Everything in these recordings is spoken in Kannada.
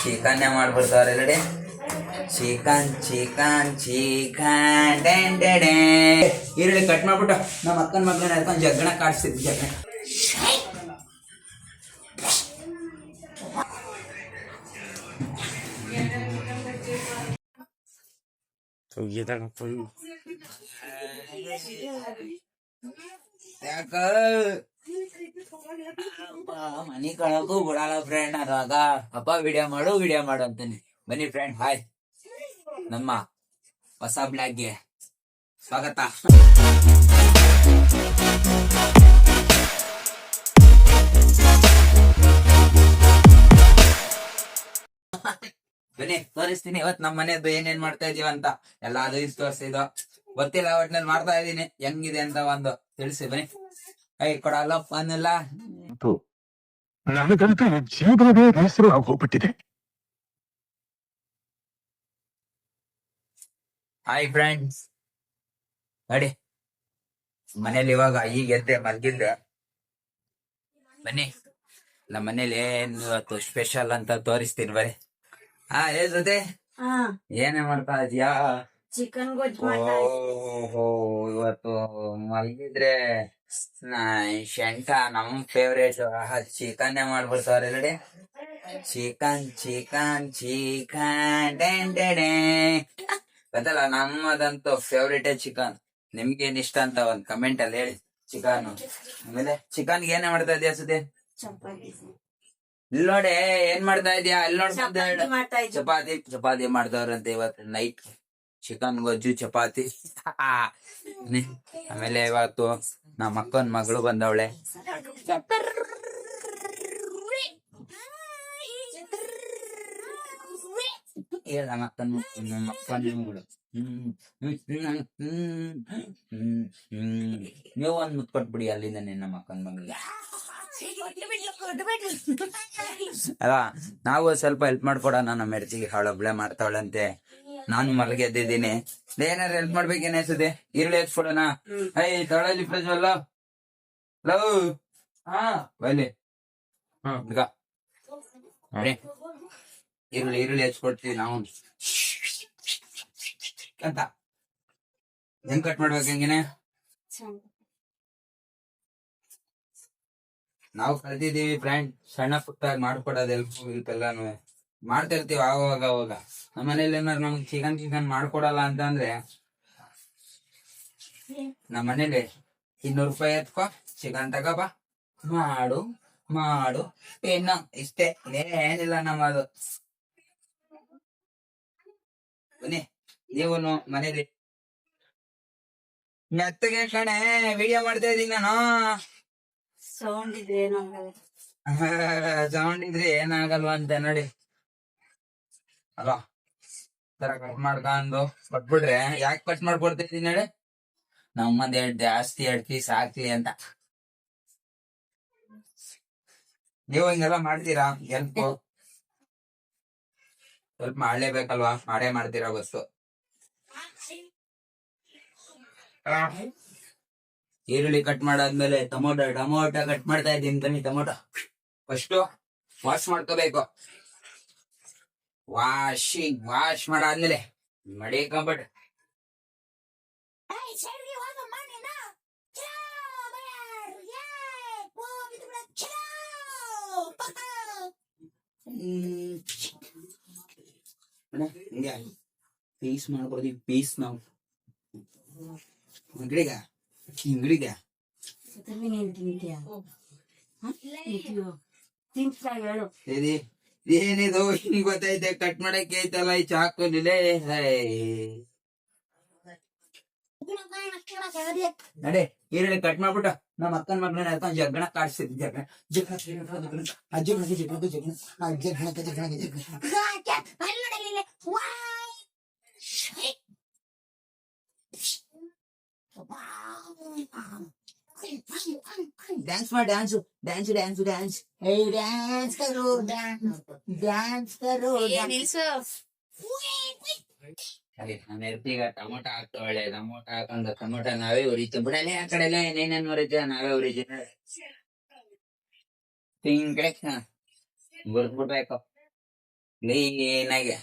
ಚಿಕನ್ನೇ ಮಾಡ್ಬಿಡ್ತಾವ್ರೆ ರೆಡಿ. ಚಿಕನ್ ಚಿಕನ್ ಚಿಕನ್ ಈರುಳ್ಳಿ ಕಟ್ ಮಾಡ್ಬಿಟ್ಟು ನಮ್ಮ ಅಕ್ಕನ ಮಗನ ಎತ್ಕೊಂಡು ಜಗ್ಗಣ ಕಾಡ್ಸಿದ್ವಿ. ಜಗ್ಗಣ ಯಾಕ ಮನಿ ಕಳಕು ಬಿಡಲ್ಲ ಫ್ರೆಂಡ್. ಅದಾಗ ಅಪ್ಪ ವಿಡಿಯೋ ಮಾಡು ಅಂತಾನೆ. ಬನ್ನಿ ಫ್ರೆಂಡ್, ಹಾಯ್, ನಮ್ಮ ಹೊಸ ಬ್ಲಾಗ್ಗೆ ಸ್ವಾಗತ. ಬನ್ನಿ ತೋರಿಸ್ತೀನಿ ಇವತ್ತು ನಮ್ಮ ಮನೆಯದ್ದು ಏನೇನ್ ಮಾಡ್ತಾ ಇದೀವ ಅಂತ. ಎಲ್ಲ ಅದು ಇದು ತೋರಿಸಿದ ಗೊತ್ತಿಲ್ಲ, ಒಟ್ನಲ್ಲಿ ಮಾಡ್ತಾ ಇದೀನಿ. ಹೆಂಗಿದೆ ಅಂತ ಒಂದು ತಿಳಿಸಿ. ಬನ್ನಿ. ಕೊಡಲ್ಲ ಅನ್ನಲ್ಲ. ನನಗಂತೂ ಜೀವನವೇ ಬೇಸರ ಆಗೋಗ್ಬಿಟ್ಟಿದೆ. ಹಾಯ್ ಫ್ರೆಂಡ್ಸ್, ನೋಡಿ ಮನೇಲಿ ಇವಾಗ ಈಗ ಎದ್ದೆ ಮಲ್ಗಿದ್ದೆ. ಬನ್ನಿ ನಮ್ಮ ಮನೇಲಿ ಏನ್ ಇವತ್ತು ಸ್ಪೆಷಲ್ ಅಂತ ತೋರಿಸ್ತೀನಿ. ಬರೀ ಜೊತೆ ಏನೇ ಮಾಡ್ತಾ ಇದೀಯಾ? ಚಿಕನ್ ಓಹೋ, ಇವತ್ತು ಮಲ್ಗಿದ್ರೆ ಶಂಕ ನಮ್ ಫೇವ್ರೇಟ್ ಚಿಕನ್ನೇ ಮಾಡ್ಬಿಡ್ತಾವ್ರೆ ರೆಡಿ. ಚಿಕನ್ ಚಿಕನ್ ಚಿಕನ್ ಗೊತ್ತಲ್ಲ, ನಮ್ಮದಂತೂ ಫೇವ್ರೇಟೇ ಚಿಕನ್. ನಿಮ್ಗೇನ್ ಇಷ್ಟ ಅಂತ ಒಂದ್ ಕಮೆಂಟ್ ಅಲ್ಲಿ ಹೇಳಿ. ಚಿಕನ್ ಆಮೇಲೆ ಚಿಕನ್ಗೆ ಏನೇ ಮಾಡ್ತಾ ಇದೀಯ ಸುದ್ದಿ? ಇಲ್ಲಿ ನೋಡಿ ಏನ್ ಮಾಡ್ತಾ ಇದೀಯಾ? ಅಲ್ಲಿ ನೋಡಿ ಚಪಾತಿ ಮಾಡ್ತಾವ್ರಂತೆ ಇವತ್ತು ನೈಟ್. ಚಿಕನ್ ಗೊಜ್ಜು ಚಪಾತಿ. ಆಮೇಲೆ ಇವತ್ತು ನಮ್ಮ ಅಕ್ಕನ ಮಗಳು ಬಂದವಳೆ. ನಮ್ಮ ಅಕ್ಕನ ಮಗಳು. ನೀವು ಒಂದ್ ಮುತ್ಕೊಟ್ಬಿಡಿ ಅಲ್ಲಿಂದ ನಮ್ಮ ಅಕ್ಕನ ಮಗಳಿಗೆ. ಅಲ್ಲ, ನಾವು ಸ್ವಲ್ಪ ಹೆಲ್ಪ್ ಮಾಡ್ಕೊಡೋಣ. ನಮ್ಮ ಹೆಡ್ತಿಗೆ ಅವಳೊಬ್ಳೆ ಮಾಡ್ತಾವಳಂತೆ, ನಾನು ಮಲಗೆದ್ದಿದ್ದೀನಿ. ಏನಾರು ಹೆಲ್ಪ್ ಮಾಡ್ಬೇಕೇನ ಅನ್ಸುತ್ತೆ? ಈರುಳ್ಳಿ ಹಚ್ಕೊಡೋಣ. ತೊಳಲಿ ಪ್ರಜ್ವಲ್ಲ ಲವ್. ಬೈಲಿ ಈರುಳ್ಳಿ ಹಚ್ಕೊಡ್ತೀವಿ ನಾವು ಅಂತ. ಹೆಂಗ್ ಕಟ್ ಮಾಡ್ಬೇಕು? ಹೆಂಗೇನೆ ನಾವು ಕಲ್ತಿದೀವಿ ಫ್ರೆಂಡ್. ಸಣ್ಣ ಪುಟ್ಟ ಮಾಡ್ಕೊಡೋದು ಹೆಲ್ಪ್ ಎಲ್ಲಾನು ಮಾಡ್ತಾ ಇರ್ತೀವಿ ಅವಾಗ. ನಮ್ಮ ಮನೇಲಿ ಏನಾರು ನಮ್ಗೆ ಚಿಕನ್ ಮಾಡ್ಕೊಡಲ್ಲ ಅಂತ ಅಂದ್ರೆ ನಮ್ಮ ಮನೇಲಿ 200 ರೂಪಾಯಿ ಎತ್ಕೊ, ಚಿಕನ್ ತಗೋಬಾ, ಮಾಡು ಏನು ಇಷ್ಟೇ, ಏನಿಲ್ಲ ನಮ್ಮದು. ಬನ್ನಿ ನೀವು ಮನೇಲಿ. ಮೆತ್ತಗೆ ಕಣೆ ವಿಡಿಯೋ ಮಾಡ್ತಾ ಇದೀನಿ ನಾನು. ಸೌಂಡ್ ಇದ್ರೆ ಏನಾಗಲ್ವಾ ಅಂತ ನೋಡಿ. ಅಲ್ಲ ತರ ಕಟ್ ಮಾಡ್ಕೊಂಡು ಕೊಟ್ಬಿಟ್ರೆ ಯಾಕೆ ಕಟ್ ಮಾಡ್ಕೊಡ್ತಾ ಇದೀನಿ ಹೇಳಿ? ನಮ್ಮಂದ್ ಜಾಸ್ತಿ 2 ಪೀಸ್ ಹಾಕ್ಲಿ ಅಂತ. ನೀವು ಹಿಂಗೆಲ್ಲ ಮಾಡ್ತೀರಾ? ಹೆಲ್ಪ್ ಮಾಡ್ಲೇಬೇಕಲ್ವಾ? ಮಾಡೇ ಮಾಡ್ತೀರಾ ಬಸ್ಸು. ಈರುಳ್ಳಿ ಕಟ್ ಮಾಡಾದ್ಮೇಲೆ ಟೊಮೊಟೊ ಕಟ್ ಮಾಡ್ತಾ ಇದ್ದೀನಿ. ಬನ್ನಿ, ಟೊಮೊಟೊ ಫಸ್ಟ್ ವಾಶ್ ಮಾಡ್ಕೋಬೇಕು. ವಾಶ್ ಮಾಡಾದ್ಮೇಲೆ ಮಡಿಕೊಂಬಿಟ್ಟು ಹಿಂಗೆ ಪೀಸ್ ಮಾಡ್ಕೊಡ್ತೀವಿ. ಪೀಸ್ ನಾವು ಹಿಂಗಡಿಗೆ ಏನಿದು ಹಿಂಗ್ ಗೊತ್ತೈತೆ? ಕಟ್ ಮಾಡಕ್ಕೆ ಐತಲ್ಲ ಈ ಚಾಕುಲಿಲೆ. ನಡೆ ಈರುಳ್ಳಿ ಕಟ್ ಮಾಡ್ಬಿಟ್ಟು ನಮ್ಮ ಅಕ್ಕನ ಮಗನ ಎತ್ಕೊಂಡು ಜಗ್ಗಣ ಕಾಡ್ಸಿದ್ವಿ. ಡ್ಯಾನ್ಸ್ ಮಾಡಿ ಡ್ಯಾನ್ಸ್ ನಮ್ಮ ಎರ್ತಿಗ ಟೊಮೊಟೊ ಹಾಕ್ತವಳೆ. ಟೊಮೊಟೊ ಹಾಕೊಂಡು ಟೊಮೊಟೊ ನಾವೇ ಉರಿತೀವಿ ಬಿಡಲೆ. ಆ ಕಡೆ ಎಲ್ಲ ಏನೇನೇನ್ ಉರಿತೀವ ನಾವೇ ಉರಿತೀವಿ. ಹಿಂಗ್ ಕಡೆ ಹುರ್ದ್ಬಿಡ್ಬೇಕು. ಕ್ಲೀನಾಗಿ.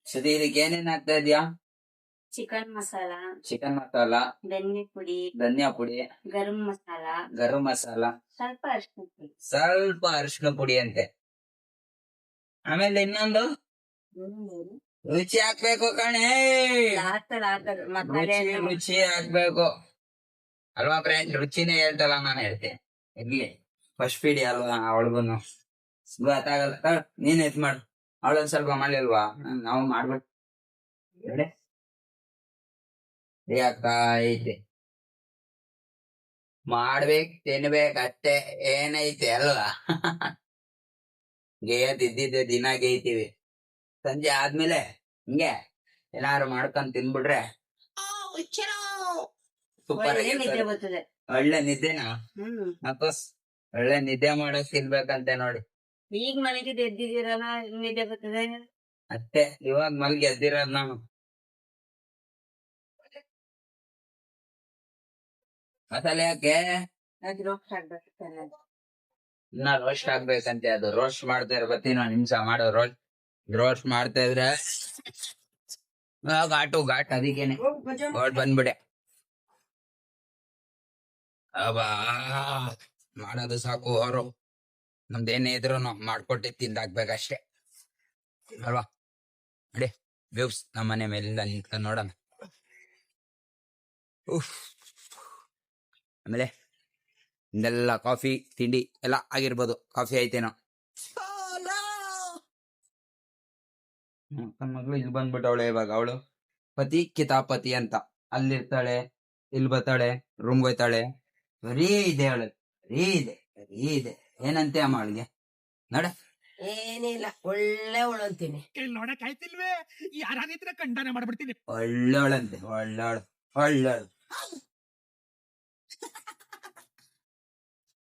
ಸತಿ ಇದಕ್ಕೆ ಏನೇನ್ ಹಾಕ್ತಾ ಇದೀಯಾ? ಚಿಕನ್ ಮಸಾಲ, ಚಿಕನ್ ಮಸಾಲ, ಧನ್ಯ ಪುಡಿ, ಧನಿಯಾ ಪುಡಿ, ಗರಂ ಮಸಾಲ, ಗರಂ ಮಸಾಲ, ಸ್ವಲ್ಪ ಅರಿಶಿನ ಪುಡಿ. ಸ್ವಲ್ಪ ಅರಿಶಿನ ಪುಡಿ ಅಂತೆ. ಆಮೇಲೆ ಇನ್ನೊಂದು ರುಚಿ ಹಾಕ್ಬೇಕು ಕಣೆ. ಮಸಾಲೆ ರುಚಿ ಹಾಕ್ಬೇಕು ಅಲ್ವಾ ಫ್ರೆಂಡ್? ರುಚಿನೇ ಹೇಳ್ತಲ್ಲ, ನಾನು ಹೇಳ್ತೇನೆ. ಇರ್ಲಿ, ಫಸ್ಟ್ ಪೀಡಿ ಅಲ್ವಾ ಅವಳಿಗೂನು ಗೊತ್ತಾಗಲ್ಲ. ನೀನ್ ಎತ್ ಮಾಡು, ಅವಳೊಂದ್ ಸ್ವಲ್ಪ ಮಾಡ್ಲಿಲ್ವಾ? ನಾವು ಮಾಡ್ಬೇಕು. ಆಗ್ತಾ ಐತೆ, ಮಾಡ್ಬೇಕು, ತಿನ್ಬೇಕು ಅಷ್ಟೇ. ಏನೈತೆ ಅಲ್ವಾ? ಗೇಯ್ದಿದ್ದಿದ್ದೆ ದಿನ ಗೇಯ್ತೀವಿ. ಸಂಜೆ ಆದ್ಮೇಲೆ ಹಿಂಗೆ ಏನಾರು ಮಾಡ್ಕೊಂಡ್ ತಿನ್ಬಿಟ್ರೆ ಸೂಪರ್ ನಿದ್ದೆ ಬರ್ತದೆ. ಒಳ್ಳೆ ನಿದ್ದೆನಾ? ಅಪ್ಪಸ್ ಒಳ್ಳೆ ನಿದ್ದೆ ಮಾಡಕ್ ತಿನ್ಬೇಕಂತೆ ನೋಡಿ. ಈಗ ಮನೆಗೆ ಎದ್ದಿದ್ದೀರಲ್ಲ, ನಿದ್ದೆ ಬರ್ತದೆ. ಅಷ್ಟೇ, ಇವಾಗ ಮಲ್ಗಿ ಎದ್ದಿರೋದ್ ನಾನು. ಮಸಾಲೆ ಯಾಕೆ? ಅದು ರೋಸ್ಟ್ ಆಗ್ಬೇಕು. ಇನ್ನ ರೋಸ್ಟ್ ಆಗ್ಬೇಕಂತೆ. ಅದು ರೋಸ್ಟ್ ಮಾಡ್ತಾ ಇರೋ ಬರ್ತೀನಿ ಒಂದ್ ನಿಮಿಷ. ಮಾಡೋ ರೋಸ್ಟ್ ಮಾಡ್ತಾ ಇದ್ರೆ ಘಾಟ್ ಅದಕ್ಕೇನೆ ಘಾಟ್ ಬಂದ್ಬಿಡೆ. ಅಬ್ಬಾ, ಮಾಡೋದು ಸಾಕು. ಅವರು ನಮ್ದೇನೇ ಇದ್ರು ಮಾಡ್ಕೊಟ್ಟಿ ತಿಂದಾಕ್ಬೇಕಷ್ಟೇ ಅಲ್ವಾ? ಅಡೇ ವ್ಯೂಸ್ ನಮ್ಮ ಮನೆ ಮೇಲಿಂದ ನಿಂತ್ಕೊಂಡು ನೋಡೋಣ. ಆಮೇಲೆ ಇದೆಲ್ಲ ಕಾಫಿ ತಿಂಡಿ ಎಲ್ಲ ಆಗಿರ್ಬೋದು. ಕಾಫಿ ಐತೇನೋ. ಮಗಳು ಇಲ್ಲಿ ಬಂದ್ಬಿಟ್ಟವಳೆ. ಇವಾಗ ಅವಳು ಪತಿ ಕಿತಾಪತಿ ಅಂತ ಅಲ್ಲಿರ್ತಾಳೆ, ಇಲ್ಲಿ ಬರ್ತಾಳೆ, ರೂಮ್ಗೆ ಹೋಯ್ತಾಳೆ. ಬರೀ ಇದೆ ಅವಳು, ಬರೀ ಇದೆ. ಏನಂತೆ ಅಮ್ಮ ಅವಳಿಗೆ? ನೋಡ, ಏನಿಲ್ಲ, ಒಳ್ಳೆ ಅಂತೀನಿ. ನೋಡಕ್ ಆಯ್ತಿಲ್ವೇ? ಯಾರಿದ್ರೆ ಖಂಡನೆ ಮಾಡ್ಬಿಡ್ತೀನಿ. ಒಳ್ಳೆವಳಂತೆ, ಒಳ್ಳೆವಳು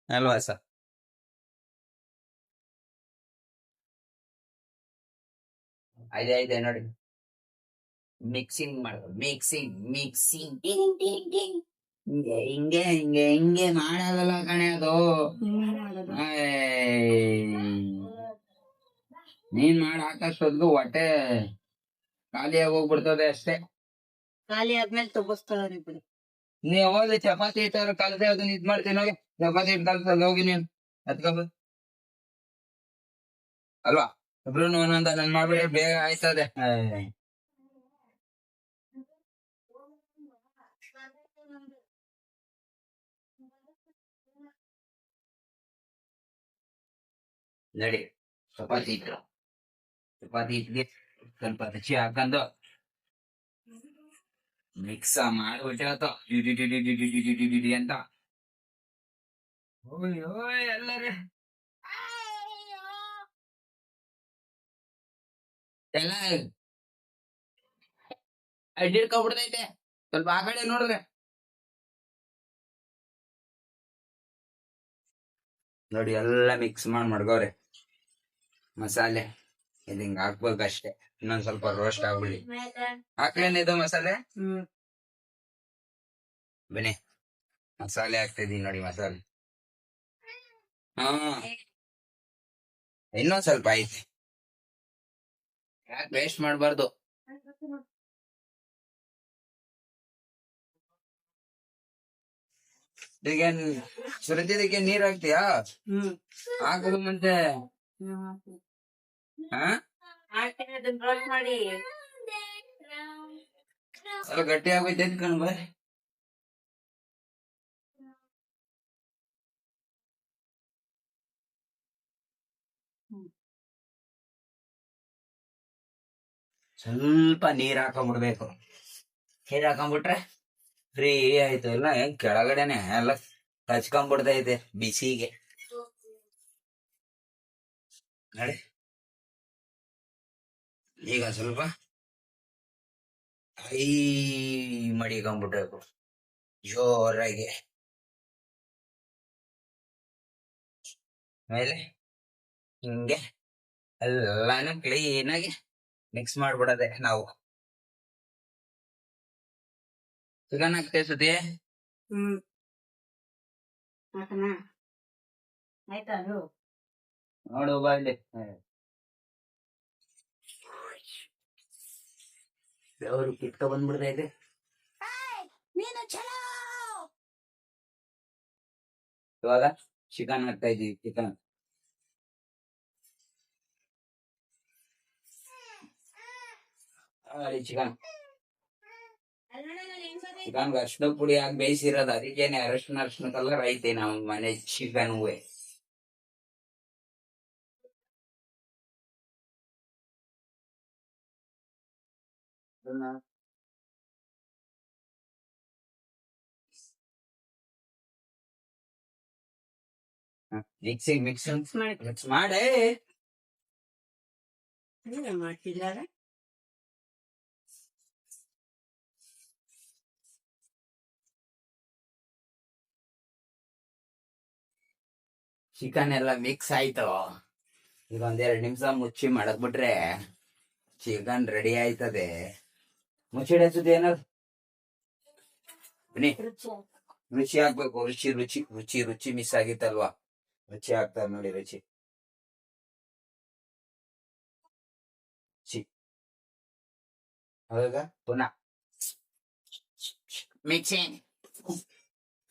ಅಲ್ವಾ ಸರ್? ಇದೆ ನೋಡಿ, ಮಿಕ್ಸಿಂಗ್ ಮಾಡೋದು. ಮಿಕ್ಸಿಂಗ್ ಹಿಂಗೆ ಮಾಡಲ್ಲ ಕಣೆ ಅದು. ನೀನ್ ಮಾಡಿ ಹಾಕಷ್ಟೊಂದು ಹೊಟ್ಟೆ ಖಾಲಿಯಾಗಿ ಹೋಗ್ಬಿಡ್ತದೆ ಅಷ್ಟೇ. ಖಾಲಿ ಆದ್ಮೇಲೆ ತಗೋಸ್ಕೊಳ್ಳೋರಿ ಬಿಡಿ. ನೀವ್ ಹೋಗಿ ಚಪಾತಿ ಹಿಟ್ಟಾರ ಕಲ್ತೆ ಅದನ್ನ ಇದ್ ಮಾಡ್ತೀನಿ ಹೋಗಿ. ಚಪಾತಿ ಹಿಟ್ಟು ಕಲ್ಸಲ್ಲ ಹೋಗಿ ನೀನ್ ಎತ್ಕೊಬ ಅಲ್ವಾ? ಇಬ್ರು ಒಂದೊಂದ ನನ್ ಮಾಡ್ಬಿಟ್ರೆ ಬೇಗ ಆಯ್ತದೆ. ನಡಿ, ಚಪಾತಿ ಹಿಟ್ಟಿಗೆ ಸ್ವಲ್ಪ ರುಚಿ ಹಾಕೊಂಡು ಮಿಕ್ಸ್ ಮಾಡ್ಬಿಟ್ಟಿರತ್ತ ಅಂತ. ಓಯ್ ಎಲ್ಲರೇ ಎಲ್ಲ ಅಡ್ಡಿಡ್ಕೊಂಡ್ಬಿಡ್ತೈತೆ. ಸ್ವಲ್ಪ ಆ ಕಡೆ ನೋಡ್ರೆ ನೋಡಿ, ಎಲ್ಲ ಮಿಕ್ಸ್ ಮಾಡ್ಗವ್ರೆ ಮಸಾಲೆ. ಇದು ಹಿಂಗ ಹಾಕ್ಬೇಕಷ್ಟೇ. ಇನ್ನೊಂದ್ ಸ್ವಲ್ಪ ರೋಸ್ಟ್ ಆಗ್ಬಿಡಿ. ಹಾಕ್ಲೇನಿದು ಮಸಾಲೆ? ಬನ್ನಿ, ಮಸಾಲೆ ಹಾಕ್ತಿದೀನಿ ನೋಡಿ. ಮಸಾಲೆ ಇನ್ನೊಂದ್ ಸ್ವಲ್ಪ ಐತಿ, ಯಾಕೆ ವೇಸ್ಟ್ ಮಾಡ್ಬಾರ್ದು. ಈಗ ಸುರಿದಿದ್ದಕ್ಕೆ ನೀರ್ ಹಾಕ್ತೀಯಾ? ಹಾಕದು ಮುಂಚೆ ಮಾಡಿ ಸ್ವಲ್ಪ ಗಟ್ಟಿ ಆಗೋಯ್ತು ಅಂದ್ಕೊಂಡು ಬರ್ರಿ. ಸ್ವಲ್ಪ ನೀರ್ ಹಾಕೊಂಡ್ಬಿಡ್ಬೇಕು. ನೀರ್ ಹಾಕೊಂಡ್ಬಿಟ್ರೆ ಫ್ರೀ ಆಯ್ತು. ಇಲ್ಲ ಹೆಂಗ್ ಕೆಳಗಡೆನೆ ಎಲ್ಲ ಹಚ್ಕೊಂಡ್ಬಿಡ್ತೈತೆ ಬಿಸಿಗೆ. ನೋಡಿ, ಈಗ ಸ್ವಲ್ಪ ಐ ಮಡಿಕೊಂಡ್ಬಿಡ್ಬೇಕು ಜೋರಾಗಿ. ಆಮೇಲೆ ಹಿಂಗೆ ಎಲ್ಲಾನು ಕ್ಲೀನಾಗಿ ಮಿಕ್ಸ್ ಮಾಡ್ಬಿಡೋದೆ ನಾವು. ಚಿಕನ್ ಹಾಕ್ತೇವೆ ಸುದ್ದಿ. ಆಯ್ತಾ? ನೋಡು ಬಾ ಇಲ್ಲಿ ಬೆವರು ಕಿಟ್ಕ ಬಂದ್ಬಿಡ್ತೈತೆ. ಇವಾಗ ಚಿಕನ್ ಹಾಕ್ತಾ ಇದೀವಿ. ಚಿಕನ್ ಚಿಕನ್ ಚಿಕನ್ ಅರ್ಶಿನ ಪುಡಿ ಹಾಕಿ ಬೇಯಿಸಿರೋದು, ಅದಕ್ಕೇನೆ ಅರ್ಶಿನ ಕಲರ್ ಐತೆ ನಮ್ಮ ಮನೆ ಚಿಕನ್ ಹೂವೆ. ಮಿಕ್ಸ್ ಮಾಡೇ ಮಾಡ್ತಿದ್ದಾರೆ. ಚಿಕನ್ ಎಲ್ಲ ಮಿಕ್ಸ್ ಆಯ್ತು. ಈಗ ಒಂದೆರಡು ನಿಮಿಷ ಮುಚ್ಚಿ ಮಾಡಕ್ಬಿಟ್ರೆ ಚಿಕನ್ ರೆಡಿ ಆಯ್ತದೆ. ಮುಚ್ಚಿಡ ಏನಾದ್ರು ಬನ್ನಿ, ರುಚಿ ಹಾಕ್ಬೇಕು. ರುಚಿ ರುಚಿ ರುಚಿ ರುಚಿ ಮಿಸ್ ಆಗಿತ್ತಲ್ವಾ? ರುಚಿ ಹಾಕ್ತಾರೆ ನೋಡಿ, ರುಚಿ ಅವಾಗ ಪುನಃ ಮಿಕ್ಸಿಂಗ್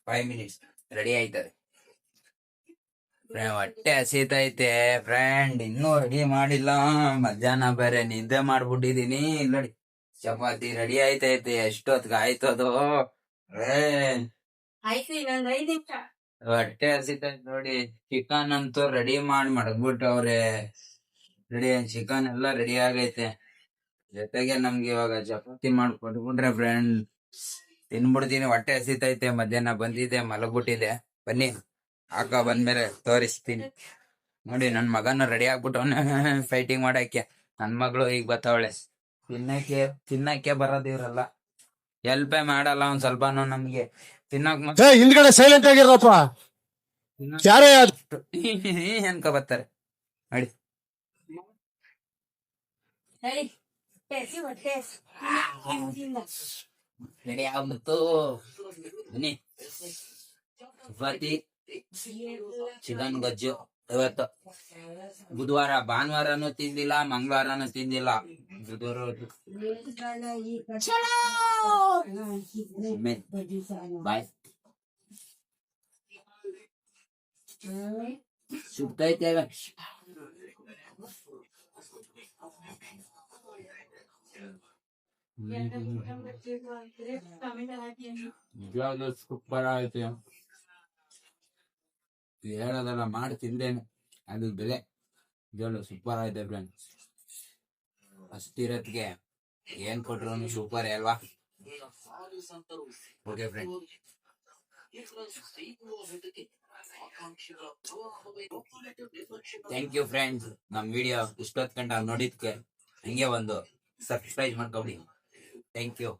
5 ಮಿನಿಟ್ಸ್ ರೆಡಿ ಆಯ್ತದೆ. ಹೊಟ್ಟೆ ಹಸಿತೈತೆ ಫ್ರೆಂಡ್, ಇನ್ನೂ ರೆಡಿ ಮಾಡಿಲ್ಲ. ಮಧ್ಯಾಹ್ನ ಬೇರೆ ನಿದ್ದೆ ಮಾಡ್ಬಿಟ್ಟಿದೀನಿ. ನೋಡಿ ಚಪಾತಿ ರೆಡಿ ಆಯ್ತೈತೆ. ಎಷ್ಟೊತ್ತಿಗೆ ಆಯ್ತದು? ಆಯ್ತು, ಇನ್ನೊಂದ್ 5 ನಿಮಿಷ. ಹೊಟ್ಟೆ ಹಸಿತೈತೆ ನೋಡಿ. ಚಿಕನ್ ಅಂತೂ ರೆಡಿ ಮಾಡಿ ಮಡಗ್ಬಿಟ್ಟವ್ರೆ. ರೆಡಿ ಚಿಕನ್ ಎಲ್ಲ ರೆಡಿ ಆಗೈತೆ. ಜೊತೆಗೆ ನಮ್ಗೆ ಇವಾಗ ಚಪಾತಿ ಮಾಡ್ಕೊಟ್ಬಿಟ್ರೆ ಫ್ರೆಂಡ್ ತಿನ್ಬಿಡ್ತೀನಿ. ಹೊಟ್ಟೆ ಹಸಿತೈತೆ. ಮಧ್ಯಾಹ್ನ ಬಂದಿದ್ದೆ, ಮಲಗ್ಬಿಟ್ಟಿದೆ. ಬನ್ನಿ ಆಕ ಬಂದ್ಮೇಲೆ ತೋರಿಸ್ತೀನಿ. ನೋಡಿ ನನ್ ಮಗನ ರೆಡಿ ಆಗ್ಬಿಟ್ಟವನೆ ಫೈಟಿಂಗ್ ಮಾಡಕ್ಕೆ. ನನ್ ಮಗಳು ಈಗ ಬತ್ತವಳೆ. ತಿನ್ನಕ್ಕೆ ಬರೋದಿವ್ರಲ್ಲ, ಹೆಲ್ಪೇ ಮಾಡಲ್ಲ ಒಂದ್ ಸ್ವಲ್ಪನು ನಮ್ಗೆ. ತಿನ್ನಕ್ ಹಿಂದ್ಗಡೆ ಸೈಲೆಂಟ್ ಆಗಿರಪ್ಪ. ಯಾರೇ ಅನ್ಕ ಬರ್ತಾರೆ ನೋಡಿ. ಹೇಳಿ, ಟೇಸ್ಟಿ ಹೊಟ್ಟೆ ರೆಡಿ ಆಗ್ಬಿಡ್ತು. ಬನ್ನಿ ಚಪಾತಿ ಚಿಕನ್ ಗೊಜ್ಜು. ಇವತ್ತು ಬುಧವಾರ, ಭಾನುವಾರನು ತಿಂದಿಲ್ಲ, ಮಂಗಳವಾರನು ತಿಂದಿಲ್ಲ. ಬಾಯ್ ಸುತ್ತೈತೆ. ಸೂಪರ್ ಆಯ್ತು. ಹೇಳೋದೆಲ್ಲ ಮಾಡಿ ತಿಂದೇನೆ, ಅದು ಬೆಲೆ. ಸೂಪರ್ ಆಯ್ತು ಫ್ರೆಂಡ್. ಅಷ್ಟಿರತ್ಗೆ ಏನ್ ಕೊಟ್ರು ಸೂಪರ್ ಅಲ್ವಾ? Okay friend, thank you friends. ನಮ್ ವಿಡಿಯೋ ಇಷ್ಟೊತ್ ಗಂಟ ನೋಡಿದ್ಕೆ ಹಂಗೆ ಒಂದು ಸಬ್ಸ್ಕ್ರೈಬ್ ಮಾಡ್ಕೊಬಿಡಿ. Thank you.